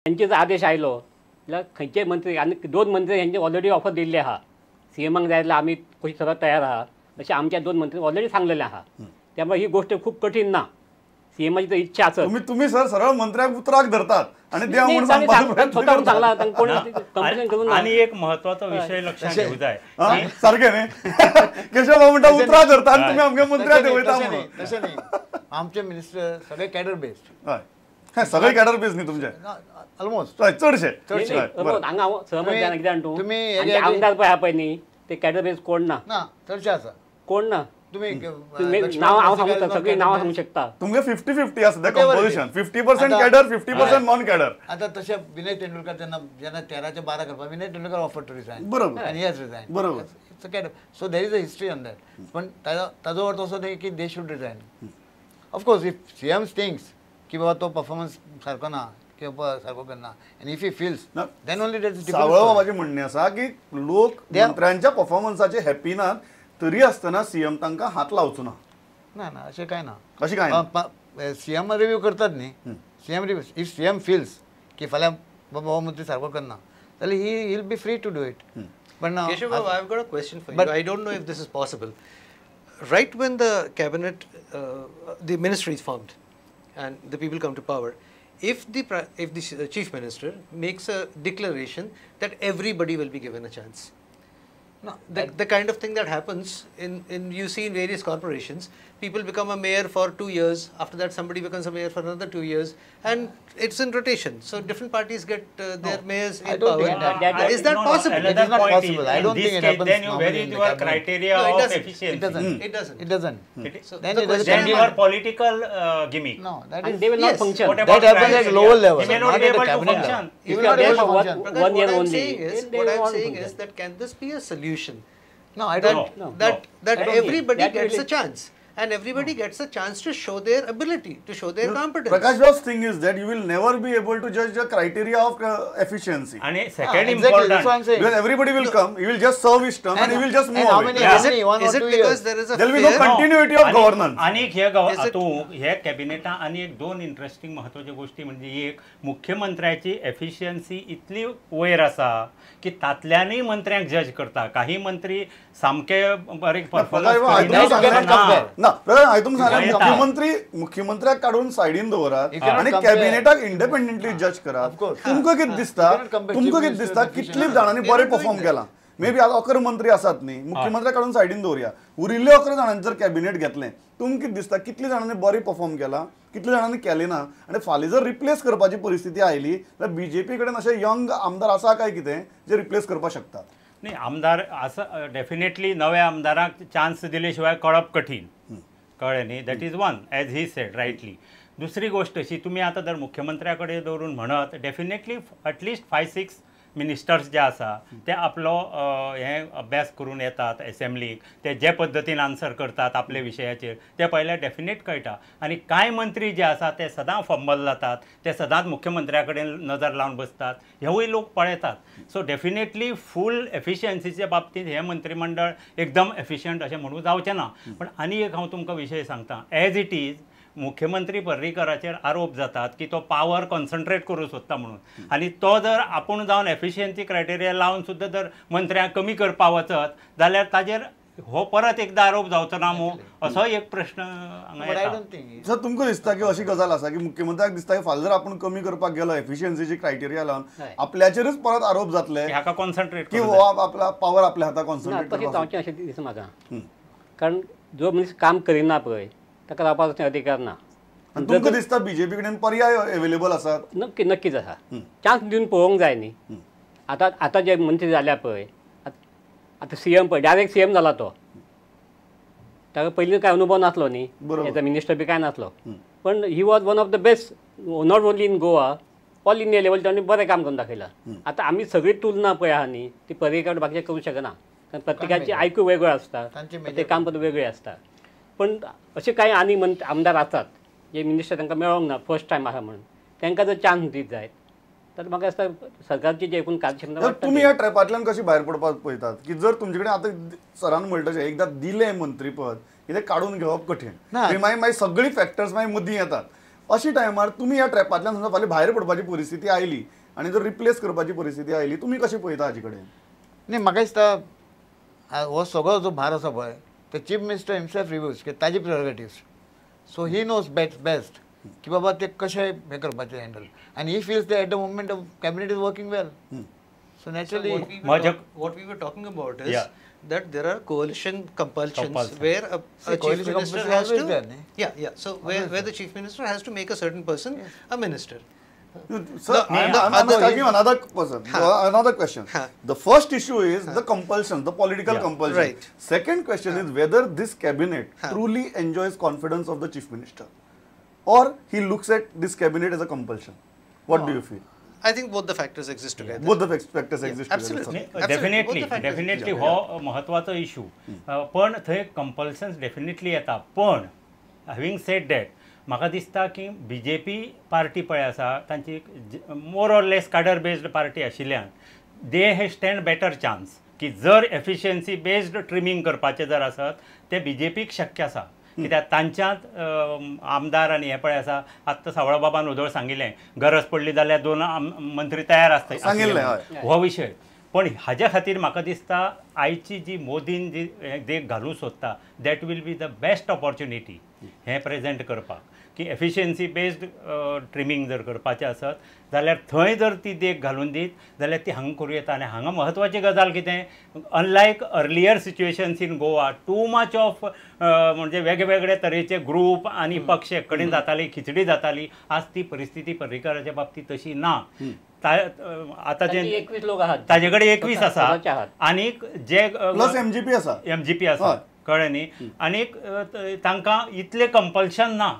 हांचे जर आदेश आयलो जाल्यार खंयचे मंत्री आनी 2 मंत्री हांचे ऑलरेडी ऑफर दिल्ली आहा सीएमाक जाय जाल्यार आमी कशी सगळं तयार आहा अशें आमच्या 2 मंत्री ऑलरेडी सांगलेलें आहा त्यामुळे ही गोष्ट खूप कठीण ना सीएमाची जर इच्छा असत तुम्ही सर सरळ मंत्र्याक उतराक धरतात आणि द्या म्हणून स्वतःहून सांगला कोणी कंप्लेन करून आणि एक महत्वाचा विषय लक्षात घेऊ जाय सारखे न्ही केशव भाऊ म्हणटा उतराक धरता आणि तुम्ही आमच्या मंत्र्याक देवयता म्हणून तशें न्ही आमचे मिनिस्टर सगळे कॅडर बेस्ड हय सगळे कॅडर बेस न्ही तुमचे ऑलमोस्ट हय चडशे हांगा सहमत जाय कित्याक तूं तुम्ही आमदार पळय आहा पळय न्ही ते कॅडर बेस कोण ना ना चडशे आसा कोण ना तुम्ही नाव हांव सांगू सगळी नांवां सांगू शकता तुमगे 50-50 आसा ते कंपोजिशन 50% कॅडर 50% नॉन कॅडर आता तसे विनय तेंडुलकर जेन्ना 13 12 करपाक Vinay Tendulkar offer to resign बरोबर आणि हेज रिजायन बरोबर it's a cadre so there is a history on that पण ताजो अर्थ असो न्ही की they should resign of course if CM thinks की बाबा तो परफॉर्मन्स सारको ना किंवा सारको करना आनी if he feels then only that is Savlo बाबाचें म्हणणें आसा की लोक मंत्र्यांच्या परफॉर्मन्साचे हॅपी नात तरी आसतना सीएम तांकां हात लावचो ना ना ना अशें कांय ना अशें कांय ना सीएम रिव्यू करतात न्ही CM review if CM feels की फाल्यां बाबा हो मंत्री सारको करना जाल्यार he will be free to do it But now, Keshav, I've got a question for you. I don't know if this is possible. Right when the cabinet, the ministry is formed, and the people come to power, if the chief minister makes a declaration that everybody will be given a chance, no, the kind of thing that happens in you see in various corporations, people become a mayor for 2 years. After that, somebody becomes a mayor for another 2 years, and it's in rotation. So different parties get their mayors in power. Is that possible? It is not possible. I don't think it happens. Then you vary your criteria of efficiency. It doesn't. It doesn't. So then your political gimmick. No, that is. and they will not function. That happens at lower level. They may not be able to function. He will not be able to function. One year only. What I'm saying is that can this be a solution? No, I don't. That everybody gets a chance. And everybody gets a chance to show their ability, to show their competence. Prakash Rau's thing is that you will never be able to judge the criteria of efficiency. And second Exactly, important, that's what I'm saying. Because everybody will come, he will just serve his term and he will just move how away. many- Yeah. Is it because there is a There will be no fear? continuity of governance. आणि हे कॅबिनेटा आणि एक 2 interesting महत्वाच्या गोष्टी म्हणजे एक मुख्यमंत्र्याची efficiency इतली वयर आसा की तातल्यानय मंत्र्यांक जज करता काही मंत्री सामके बरे मुख्यमंत्र्याक काढून सायडीन दवरात आणि कॅबिनेटाक इंडिपेंडेंटली जज करात तुमकां कितें दिसता कितली जाणांनी बरे परफॉर्म केला मे बी आज 11 मंत्री आसात न्ही मुख्यमंत्र्याक काढून सायडीन दवरया उरिल्ले 11 जाणांनी जर कॅबिनेट घेतलें तुमकां कितें दिसता कितली जाणांनी बरी परफॉर्म केला कितले जाणांनी केले ना आणि फाल्यां जर रिप्लेस करपाची परिस्थिती आयली जाल्यार बीजेपी कडेन अशे यंग आमदार आसा काय कितें जे रिप्लेस करपाक शकतात नाही आमदार असं डेफिनेटली नव्या आमदाराक चान्स दिले शिवाय कळप कठीण कळ्ळें न्ही that is one age he said rightly दुसरी गोष्ट अशी तुम्ही आता जर मुख्यमंत्र्याकडे दवरून म्हणत डेफिनेटली एटलिस्ट 5-6 मिनिस्टर्स जे आसा ते आपलो हे अभ्यास करून येतात असेंब्लीक ते जे पद्दतीन आन्सर करतात आपले विशयाचेर ते पयल्यार डेफिनेट कळटा आणि कांय मंत्री जे आसा ते सदां फंबल जातात ते सदांच मुख्यमंत्र्या कडेन नजर लावन बसतात हेवूय लोक पळयतात सो डेफिनेटली फूल एफिशियन्सीच्या बाबतींत हे मंत्रिमंडळ एकदम एफिशियंट अशें म्हणूं जावचें ना पण आनी एक हांव तुमकां विशय सांगता एज इट इज मुख्यमंत्री पर्रीकराचेर आरोप जातात की तो पावर कॉन्सन्ट्रेट करूं सोदता म्हणून आणि तो जर आपूण जावन एफिशियन्सी क्रायटेरिया लावन सुद्दां जर मंत्र्यांक कमी करपा वचत जाल्यार ताजेर हो परत एकदा आरोप जावचो ना मू असो एक प्रश्न सर तुमकां दिसता की अशी गजाल आसा की मुख्यमंत्र्याक दिसता की फाल्यां जर आपूण कमी करपाक गेलो एफिशियन्सीची क्रायटेरिया लावन आपल्याचेरच परत आरोप जातले हाका कॉन्सन्ट्रेट की हो आपला पावर आपल्या हाताक कॉन्सन्ट्रेट तशें जावचें अशें दिसता म्हाका कारण जो मनीस काम करिना पळय ताका जावपाचो अधिकार ना तुमकां दिसता बीजेपी कडेन पर्याय अवेलेबल आसात नक्कीच आसा चान्स दिवन पळोवंक जाय न्ही आतां जे मंत्री जाल्या पळय आतां सीएम पळय डायरेक्ट सीएम जाला तो ताका पयलीं कांय अनुभव नासलो न्ही एज अ मिनिस्टर बी कांय नासलो पण he was one of the best not only in Goa all India level तांणी बरें काम करून दाखयलां आतां आमी सगळी तुलना पळय आहा न्ही ती पर्रीकर बाकीचे करूंक शकना कारण प्रत्येकाची आयकू वेगळो आसता ते काम पद्दत वेगळी आसता पण असे काही आनी आमदार आसात जे मिनिस्टर तांकां मेळोंक ना फर्स्ट टायम आसा म्हणून तांकां जर चान्स दीत जायत तर म्हाका दिसता सरकारची जे एकूण कार्यक्षमता तुमी ह्या ट्रॅपांतल्यान कशी भायर पडपाक पळयतात की जर तुमचे कडेन आतां सरान म्हणटा तशें एकदां दिलें मंत्रीपद कितें काडून घेवप कठीण मागीर सगळी फॅक्टर्स मागीर मदीं येतात अशी टायमार तुमी ह्या ट्रॅपांतल्यान समजा फाल्यां भायर पडपाची परिस्थिती आयली आनी जर रिप्लेस करपाची परिस्थिती आयली तुमी कशी पळयता हाजे कडेन? नाही म्हाका दिसता हो सगळो जो भार आसा पळय ते चीफ मिनिस्टर हिमसेल्फ रिव्यूज की ताजी priorities, so he knows best की बाबा ते कशें हे करपाचें हँडल, आनी he feels at the moment cabinet is working well. So naturally, what we were talking about is that there are coalition compulsions where a chief minister has to so where the chief minister has to make a certain person a minister. Sir, I'm asking another person. Another question. The first issue is the compulsion, the political compulsion. Right. Second question is whether this cabinet truly enjoys confidence of the chief minister, or he looks at this cabinet as a compulsion. What do you feel? I think both the factors exist together. Both the factors exist Absolutely. together. Definitely हो महत्वाचो issue. पण थंय compulsions definitely येता. पण having sed that म्हाका दिसता की BJP party पळय आसा तांची more or less cadre based party आशिल्ल्यान दे हे स्टँड बेटर चान्स की जर एफिशियन्सी बेस्ड ट्रिमींग करपाचें जर आसत ते BJPक शक्य आसा. कित्याक तांच्यात आमदार आनी हे पळय आसा. आत्तां सावळो बाबान उदळ सांगिल्लें गरज पडली जाल्यार 2 मंत्री तयार आसता हो विशय. पण हाज्या खातीर म्हाका दिसता आयची जी मोदीन जी देख घालूंक सोदता that will be the best opportunity हें प्रेजेंट करपाक की एफिशियन्सी बेस्ड ट्रिमींग जर करपाचें आसत जाल्यार थंय जर ती देख घालून दीत जाल्यार ती हांगा करूं येता. आनी हांगा म्हत्वाची गजाल कितें, अनलायक earlier situations in Goa too much of म्हणजे वेगवेगळे तरेचे ग्रूप आनी पक्ष एक कडेन जाताली, खिचडी जाताली. आज ती परिस्थिती पर्रीकराच्या बाबतींत तशी ना. आतां जे 21 लोक आहात ताजे कडेन 21 आसा आनीक जे प्लस MGP आसा कळ्ळें न्ही. आनीक तांकां इतलें कंपल्शन ना,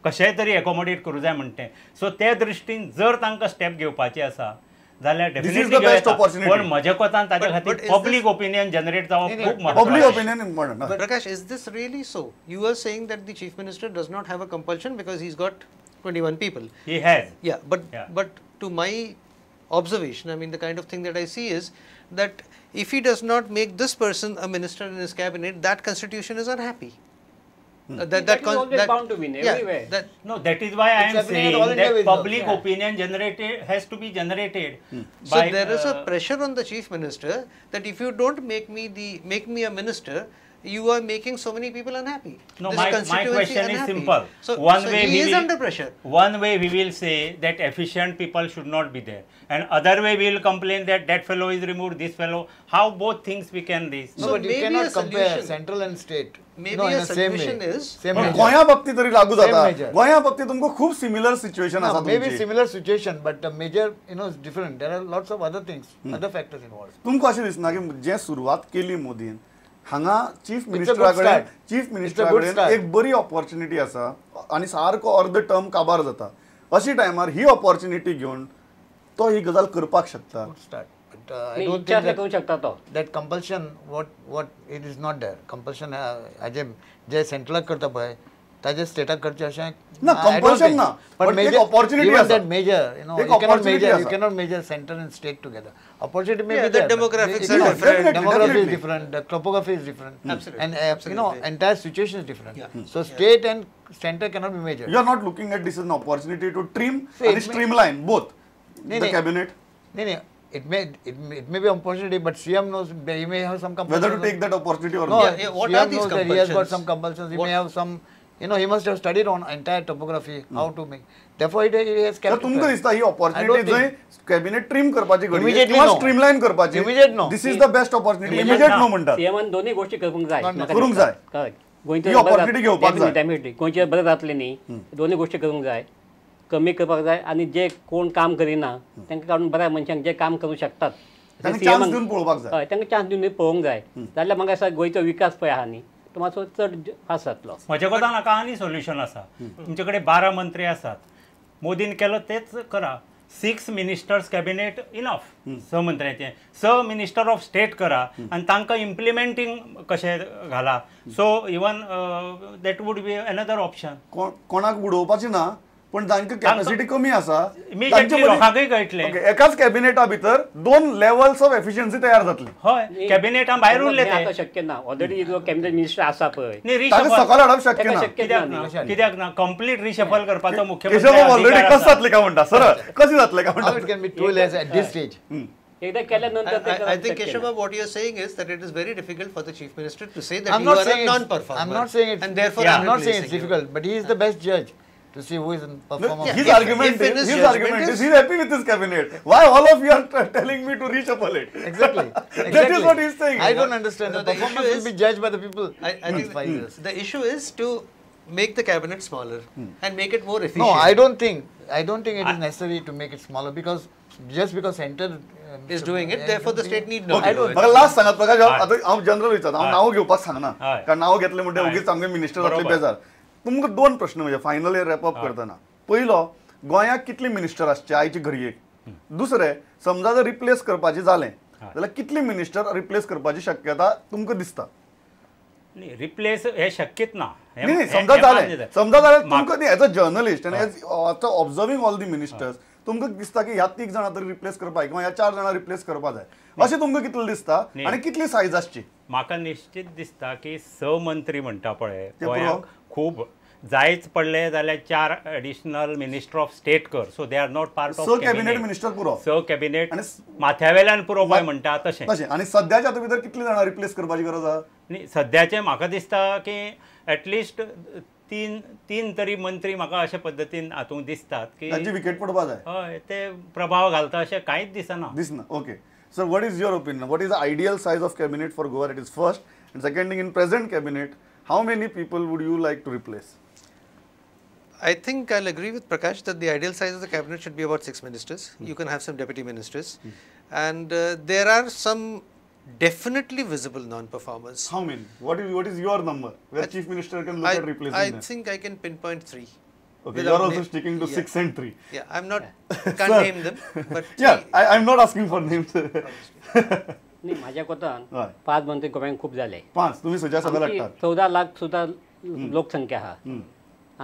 कशेंय तरी एकोमोडेट करूं जाय म्हणटें. सो ते दृश्टीन जर तांकां स्टेप घेवपाचें आसा जाल्यार डेफिनेटली. पण म्हज्या कोतान ताच्या खातीर पब्लीक ओपिनियन जनरेट जावप खूब महत्वाचें. Public opinion important. Prakash, is this really so? You are saying that the chief minister does not have a compulsion because he's got 21 people. He has. Yeah, but to my observation, I mean the kind of thing that I see is that if he does not make this person a minister in his cabinet, that constitution is unhappy. That is always bound to win everywhere. That is why I am saying that public opinion has to be generated. So there is a pressure on the chief minister that if you don't make me a minister, you are making so many people unhappy. No, my question is simple. So he is under pressure. One way we will say that efficient people should not be there, and other way we will complain that that fellow is removed, this fellow. How both things we can this? No, but you cannot compare central and state. Maybe a solution is गोंया बाबतीत तरी लागू जाता. गोंया बाबतीत तुमकां खूब similar situation आसा. Maybe similar situation, but the major is different. There are lots of other things, other factors involved. तुमकां अशें दिसना की जे सुरवात केली मोदीन हांगा चीफ मिनिस्टरा कडेन एक बरी ऑपॉर्च्युनिटी आसा आनी सारको अर्द टर्म काबार जाता. अशी टायमार ही ऑपॉर्च्युनिटी घेवन तो ही गजाल करपाक शकता. I don't think that compulsion what it is not there. Compulsion जे सेंट्रलाक करता पळय ताजे स्टेटाक करचे अशें ना. कंपल्शन ना, but एक opportunity आसा. that major, you cannot measure center and state together. Opportunity may be the there. demographics are different. Demography is different. The topography is different. Absolutely. And entire situation is different. So state and center cannot be measured. You are not looking at this as an opportunity to trim and streamline both the cabinet. It may be an opportunity, but CM knows he may have some compulsions. Whether to take that opportunity or not. What CM are these knows that he has got some compulsions. He may have some, he must have studied on entire topography, how to make. Therefore, he has kept. तुमकां दिसता ही opportunity जंय cabinet trim करपाची गरज Immediately किंवा no. streamline करपाची. Immediate no. This is the best opportunity. Immediate no म्हणटात. सीएमान दोन्ही गोष्टी करूंक जाय. करूंक जाय. गोंयचे ही opportunity घेवपाक जाय. डेफिनेटली गोंयचे बरें जातलें न्ही. दोन्ही गोष्टी करूंक जाय. कमी करपाक जाय आनी जे कोण काम करिना तांकां काडून बऱ्या मनशांक जे काम करूं शकतात तांकां चान्स दिवन पळोवपाक जाय. हय तांकां चान्स दिवन पळोवंक जाय. जाल्यार म्हाका दिसता गोंयचो विकास पळय आहा न्ही तो मातसो चड फास्ट जातलो. म्हज्या कोतान हाका आनी सोल्युशन आसा. तुमचे कडेन 12 मंत्री आसात. मोदीन केलो तेच करा. 6 मिनिस्टर्स कॅबिनेट इनफ. 6 मंत्र्यांचे 6 मिनिस्टर ऑफ स्टेट करा आनी तांकां इम्प्लिमेंटींग कशें घाला. So even that would be another option. कोणाक उडोवपाची ना पण तांकां कॅपॅसिटी कमी आसा इमिजिएटली लोकांकय कळटलें एकाच कॅबिनेटा भितर 2 लेवल्स ऑफ एफिशियन्सी तयार जातली हय कॅबिनेटा भायर उरले ते आता शक्य ना ऑलरेडी जो कॅबिनेट मिनिस्टर आसा पळय न्ही ताका रिशफल सकल हाडप शक्य ताका ना शक्य ना कित्याक ना कंप्लीट रिशफल करपाचो मुख्यमंत्री केशव ऑलरेडी अधिकार कसं आसा. जातलें काय म्हणटा सर कशी जातलें काय How म्हणटा it can be 2 layers at this stage? एकदा केल्यानंतर ते I करप think शक्य ना. Keshava, what you're saying is that it is very difficult for the chief minister to say that I'm you not are a saying non-performer. I'm not saying it's, and therefore yeah, I'm I'm not saying it's replacing you. difficult, but he is the best judge to see who is in performer. His If- argument if in is his his judgment argument is is- he's happy with his cabinet. Why all of you are telling me to reshuffle it? Exactly. That is what he's saying. I don't understand. No, the the performance issue will is- be judged by the people. I think 5 years. the issue is to make the cabinet smaller and make it more efficient. No, I don't think it is necessary to make it smaller because just because center is doing it, therefore the state need not Okay. do it. म्हाका last सांगात प्रकाश आता हांव general विचारता हांव नांव घेवपाक सांगना हय. कारण नांव घेतलें म्हणटा हय. उगीच आमगे मिनिस्टर जातले बरोबर. बेजार तुमकां 2 प्रश्न म्हणजे फायनली रॅप अप करतना पयलो गोंयांत कितले मिनिस्टर आसचे आयचे घडयेक दुसरें समजा जर रिप्लेस करपाचें जालें जाल्यार कितले मिनिस्टर रिप्लेस करपाची शक्यता तुमकां दिसता न्ही रिप्लेस हे शक्यच ना नाही समजा जालें तुमकां न्ही एज अ जर्नलिस्ट आनी as after observing all the ministers तुमकां दिसता की ह्या 3 जाणां तरी रिप्लेस करपाक किंवा ह्या 4 जाणां रिप्लेस करपा जाय अशें तुमकां कितलें दिसता आनी कितली सायज आसची म्हाका निश्चित दिसता की मंत्री म्हणटा पळय ते गोंयांक पुरो? खूब जायच पडले जाल्यार 4 एडिशनल मिनिस्टर ऑफ स्टेट कर so they are not part of cabinet minister पुरो कॅबिनेट आनी माथ्यावेल्यान पुरो पळय म्हणटा तशें तशें आनी सद्याच्या हातूंत भितर कितली जाणां रिप्लेस करपाची गरज आसा न्ही सद्याचें म्हाका दिसता की एटलिस्ट तीन तरी मंत्री म्हाका अशे पद्दतीन हातूंत दिसतात की तांची विकेट पडपा जाय हय ते प्रभाव घालता अशें कांयच दिसना दिसना okay sir what is your opinion what is the ideal size of cabinet for Goa it is first and second thing in present cabinet how many people would you like to replace I think I'll agree with Prakash that the ideal size of the cabinet should be about 6 ministers. You can have some deputy ministers. And there are some definitely visible non-performers. How many? What is your number where chief minister can look at replacing I them? think I can pinpoint 3. Okay, you are also sticking to 6 and 3. Yeah, I'm not, can't name them, but Yeah, I'm not asking for names. नाही माझ्या कोतान हय. 5 मंत्री गोंयांत खूप झाले 5 तुम्ही सजा सगळं आमची लागतात 14 लाख सुद्धा लोकसंख्या आहा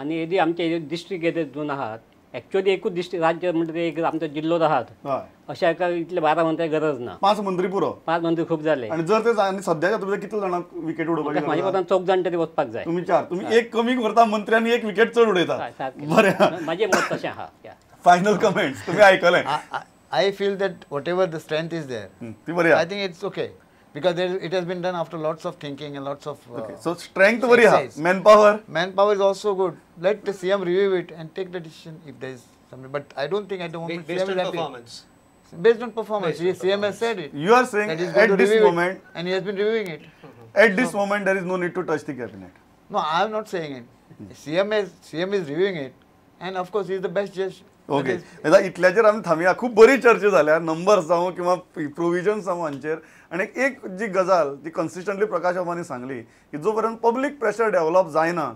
आणि येदी आमचे डिस्ट्रिक्ट येते 2 आहात ॲक्च्युअली एकूच डिस्ट्रिक्ट राज्य म्हणजे एक आमचा जिल्लो आहात हय अशा एका इतले 12 मंत्र्याची गरज ना 5 मंत्री पुरो 5 मंत्री खूप झाले आणि जर ते आणि सध्याच्या तुम्ही किती जणांना विकेट उडोवपाची माझ्या गरज आहा? कोतान 4 जाण तरी वचपाक जाय तुम्ही 4 तुम्ही एक कमी करता मंत्री आणि एक विकेट चढ उडयता सारकें. बरें माझे मत तशें आहा फायनल कमेंट्स तुम्ही ऐकले I feel that whatever the strength is there, ती बरी I think it's okay because it has been done after lots of thinking and lots of so strength बरी हा exercise. Man power manpower is also good. Let the CM review it and take the decision if there is something. But I don't think at the moment based CM on is happy. performance. Based on performance, CM has said it. you are saying That he's going at to this review moment it, and he has been reviewing it. at this moment there is no need to touch the cabinet No, I am not saying it. CM is reviewing it, and of course he is the best judge. Okay इतल्याचेर आमी थांबया खूब बरी चर्चा जाल्या numbers जावं किंवा provisions जावं हांचेर आनी एक जी गजाल जी कन्सिस्टंटली प्रकाश बाबांनी सांगली की जो पर्यंत पब्लीक प्रेशर डेव्हलप जायना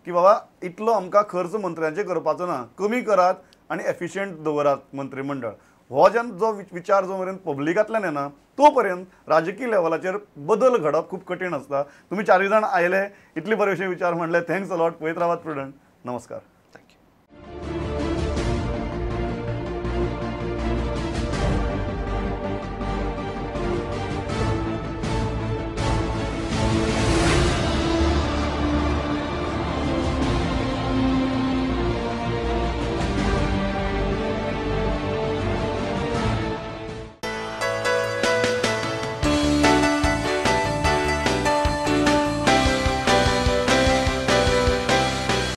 की बाबा इतलो आमकां खर्च मंत्र्यांचे करपाचो ना कमी करात आनी एफिशियंट दवरात मंत्रिमंडळ हो जो विचार जो पर्यंत पब्लिकांतल्यान येना तो पर्यंत राजकीय लेवलाचेर बदल घडप खूब कठीण आसता तुमी 4 जाण आयले इतले बरेशे विचार म्हणले थँक्स अलॉट पळयत रावात प्रुडंट नमस्कार